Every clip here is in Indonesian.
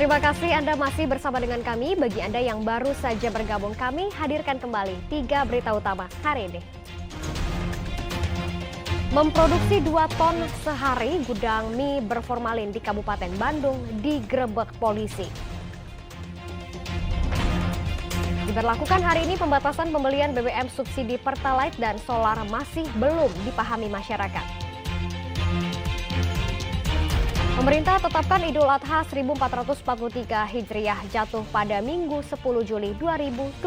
Terima kasih Anda masih bersama dengan kami. Bagi Anda yang baru saja bergabung, kami hadirkan kembali 3 berita utama hari ini. Memproduksi 2 ton sehari, gudang mie berformalin di Kabupaten Bandung digerebek polisi. Diberlakukan hari ini pembatasan pembelian BBM subsidi Pertalite dan solar masih belum dipahami masyarakat. Pemerintah tetapkan Idul Adha 1443 Hijriah jatuh pada Minggu 10 Juli 2022.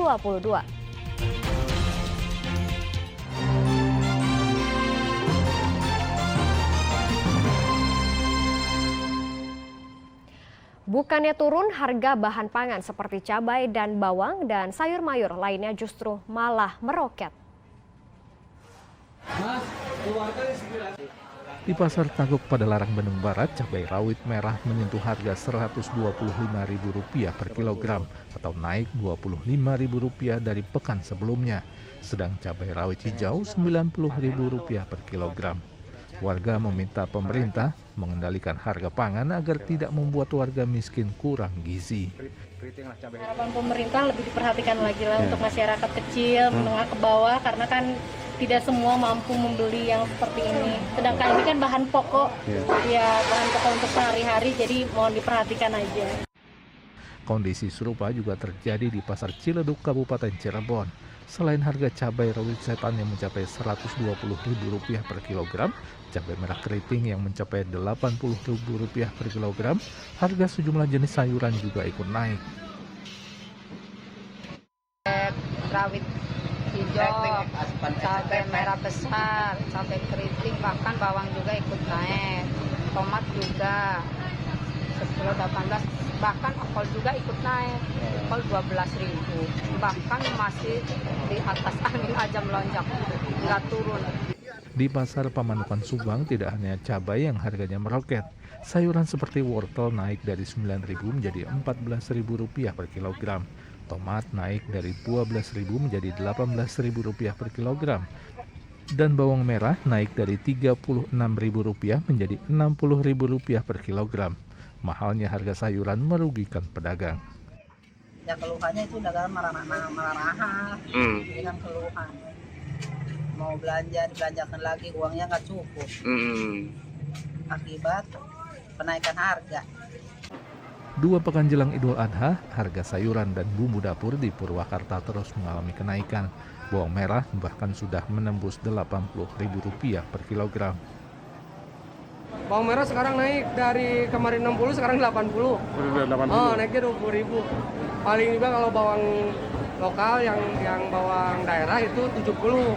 Bukannya turun, harga bahan pangan seperti cabai dan bawang dan sayur mayur lainnya justru malah meroket. Di Pasar Tagok Padalarang Bandung Barat, cabai rawit merah menyentuh harga Rp125.000 per kilogram atau naik Rp25.000 dari pekan sebelumnya. Sedang cabai rawit hijau Rp90.000 per kilogram. Warga meminta pemerintah mengendalikan harga pangan agar tidak membuat warga miskin kurang gizi. Harapan pemerintah lebih diperhatikan lagi lah untuk masyarakat kecil, menengah ke bawah, karena kan tidak semua mampu membeli yang seperti ini. Sedangkan ini kan bahan pokok, bahan pokok untuk sehari-hari, jadi mohon diperhatikan aja. Kondisi serupa juga terjadi di Pasar Ciledug, Kabupaten Cirebon. Selain harga cabai rawit setan yang mencapai Rp120.000 per kilogram, cabai merah keriting yang mencapai Rp80.000 per kilogram, harga sejumlah jenis sayuran juga ikut naik. Rawit hijau, cabai merah besar, cabai keriting, bahkan bawang juga ikut naik, tomat juga 10-18, bahkan apel juga ikut naik, apel 12.000, bahkan masih di atas angin aja melonjak, nggak turun. Di Pasar Pamanukan Subang tidak hanya cabai yang harganya meroket, sayuran seperti wortel naik dari Rp9.000 menjadi Rp14.000 per kilogram. Tomat naik dari Rp12.000 menjadi Rp18.000 per kilogram. Dan bawang merah naik dari Rp36.000 menjadi Rp60.000 per kilogram. Mahalnya harga sayuran merugikan pedagang. Ya keluhannya itu dagang marah-marah, dengan keluhan. Mau belanja, dibelanjakan lagi, uangnya nggak cukup. Akibat penaikan harga. 2 pekan jelang Idul Adha, harga sayuran dan bumbu dapur di Purwakarta terus mengalami kenaikan. Bawang merah bahkan sudah menembus Rp80.000 per kilogram. Bawang merah sekarang naik dari kemarin 60, sekarang 80. Naiknya 20.000. Paling juga kalau bawang lokal yang bawang daerah itu 70.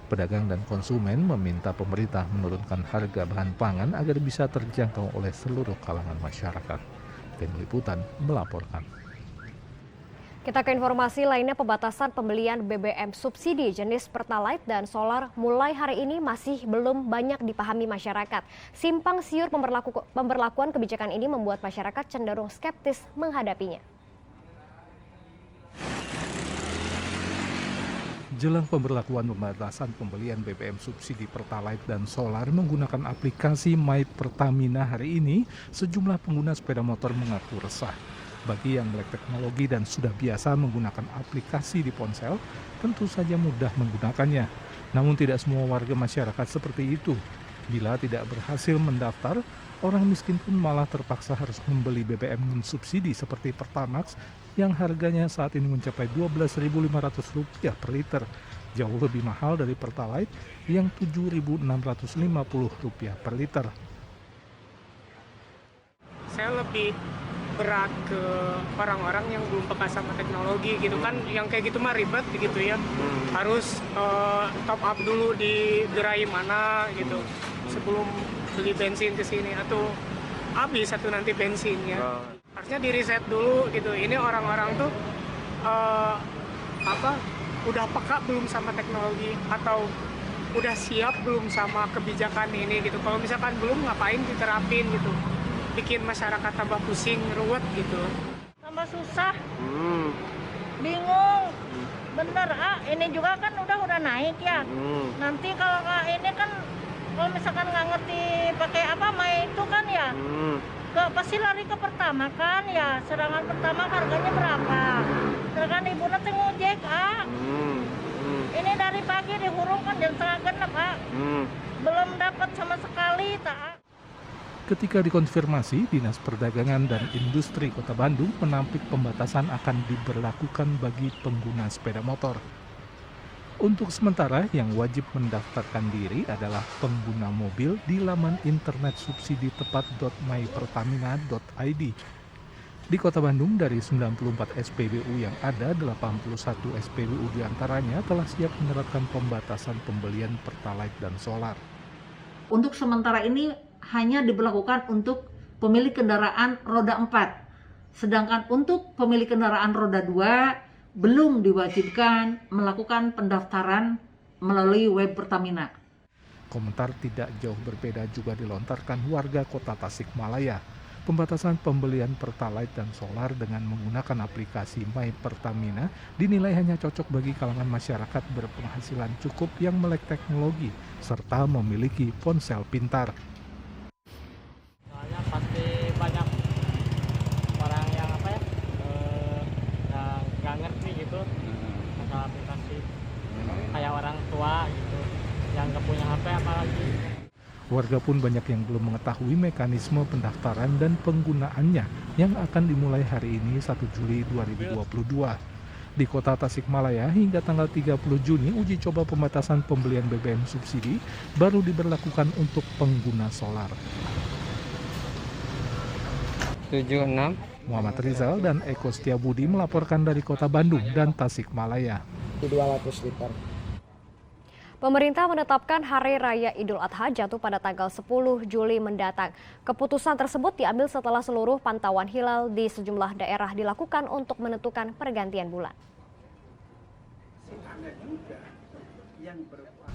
Pedagang dan konsumen meminta pemerintah menurunkan harga bahan pangan agar bisa terjangkau oleh seluruh kalangan masyarakat. Tim Liputan melaporkan. Kita ke informasi lainnya, pembatasan pembelian BBM subsidi jenis Pertalite dan solar mulai hari ini masih belum banyak dipahami masyarakat. Simpang siur pemberlakuan kebijakan ini membuat masyarakat cenderung skeptis menghadapinya. Jelang pemberlakuan pembatasan pembelian BBM subsidi Pertalite dan solar menggunakan aplikasi My Pertamina hari ini, sejumlah pengguna sepeda motor mengaku resah. Bagi yang melek teknologi dan sudah biasa menggunakan aplikasi di ponsel, tentu saja mudah menggunakannya. Namun tidak semua warga masyarakat seperti itu. Bila tidak berhasil mendaftar, orang miskin pun malah terpaksa harus membeli BBM non-subsidi seperti Pertamax yang harganya saat ini mencapai Rp12.500 per liter. Jauh lebih mahal dari Pertalite yang Rp7.650 per liter. Saya lebih berat ke orang-orang yang belum peka sama teknologi gitu kan, yang kayak gitu mah ribet gitu ya. Harus top up dulu di gerai mana gitu sebelum beli bensin ke sini, atau habis atau nanti bensinnya. Harusnya di reset dulu gitu. Ini orang-orang tuh udah peka belum sama teknologi atau udah siap belum sama kebijakan ini gitu. Kalau misalkan belum, ngapain diterapin gitu. Bikin masyarakat tambah pusing, ruwet gitu. Tambah susah, bingung, bener ini juga kan udah naik ya. Nanti kalau ini kan kalau misalkan nggak ngerti pakai apa main itu kan ya, pasti lari ke pertama kan ya, serangan pertama harganya berapa, sedangkan ibu nanti ngojek ini dari pagi dihurung kan jam 5:30 belum dapat sama sekali tak. Ketika dikonfirmasi, Dinas Perdagangan dan Industri Kota Bandung menampik pembatasan akan diberlakukan bagi pengguna sepeda motor. Untuk sementara, yang wajib mendaftarkan diri adalah pengguna mobil di laman internet subsidi tepat.mypertamina.id. Di Kota Bandung, dari 94 SPBU yang ada, 81 SPBU diantaranya telah siap menerapkan pembatasan pembelian Pertalite dan solar. Untuk sementara ini hanya diberlakukan untuk pemilik kendaraan roda 4. Sedangkan untuk pemilik kendaraan roda 2, belum diwajibkan melakukan pendaftaran melalui web Pertamina. Komentar tidak jauh berbeda juga dilontarkan warga Kota Tasikmalaya. Pembatasan pembelian Pertalite dan solar dengan menggunakan aplikasi My Pertamina dinilai hanya cocok bagi kalangan masyarakat berpenghasilan cukup yang melek teknologi serta memiliki ponsel pintar. Soalnya pasti banyak orang yang yang nggak ngerti gitu masalah aplikasi, kayak orang tua gitu yang nggak punya HP apalagi. Warga pun banyak yang belum mengetahui mekanisme pendaftaran dan penggunaannya yang akan dimulai hari ini 1 Juli 2022. Di Kota Tasikmalaya hingga tanggal 30 Juni uji coba pembatasan pembelian BBM subsidi baru diberlakukan untuk pengguna solar. 76. Muhammad Rizal dan Eko Setiabudi melaporkan dari Kota Bandung dan Tasikmalaya. 200 liter. Pemerintah menetapkan Hari Raya Idul Adha jatuh pada tanggal 10 Juli mendatang. Keputusan tersebut diambil setelah seluruh pantauan hilal di sejumlah daerah dilakukan untuk menentukan pergantian bulan.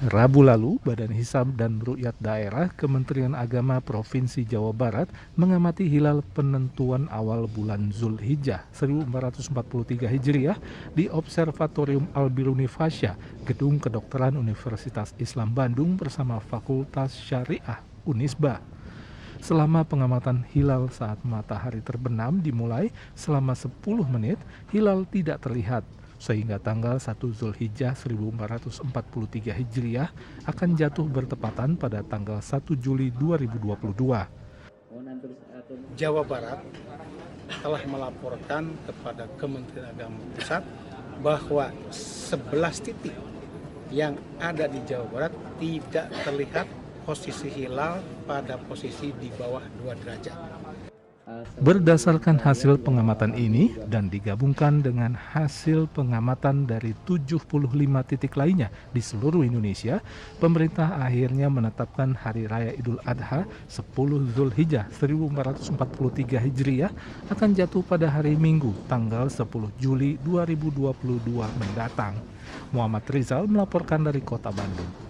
Rabu lalu, Badan Hisab dan Ruqyat Daerah Kementerian Agama Provinsi Jawa Barat mengamati hilal penentuan awal bulan Zulhijjah 1443 Hijriah di Observatorium Al-Biruni Fasya, Gedung Kedokteran Universitas Islam Bandung bersama Fakultas Syariah Unisba. Selama pengamatan hilal saat matahari terbenam dimulai selama 10 menit, hilal tidak terlihat. Sehingga tanggal 1 Zulhijjah 1443 Hijriah akan jatuh bertepatan pada tanggal 1 Juli 2022. Jawa Barat telah melaporkan kepada Kementerian Agama Pusat bahwa 11 titik yang ada di Jawa Barat tidak terlihat posisi hilal pada posisi di bawah 2 derajat. Berdasarkan hasil pengamatan ini dan digabungkan dengan hasil pengamatan dari 75 titik lainnya di seluruh Indonesia, pemerintah akhirnya menetapkan Hari Raya Idul Adha 10 Zulhijjah 1443 Hijriah akan jatuh pada hari Minggu tanggal 10 Juli 2022 mendatang. Muhammad Rizal melaporkan dari Kota Bandung.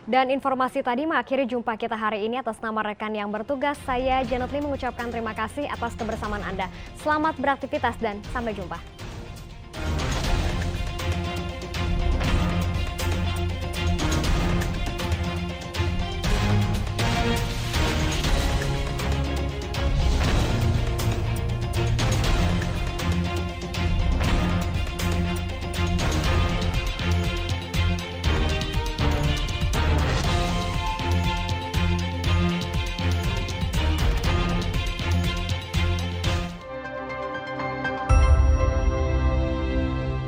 Dan informasi tadi mengakhiri jumpa kita hari ini. Atas nama rekan yang bertugas, saya Janet Lee mengucapkan terima kasih atas kebersamaan Anda. Selamat beraktivitas dan sampai jumpa.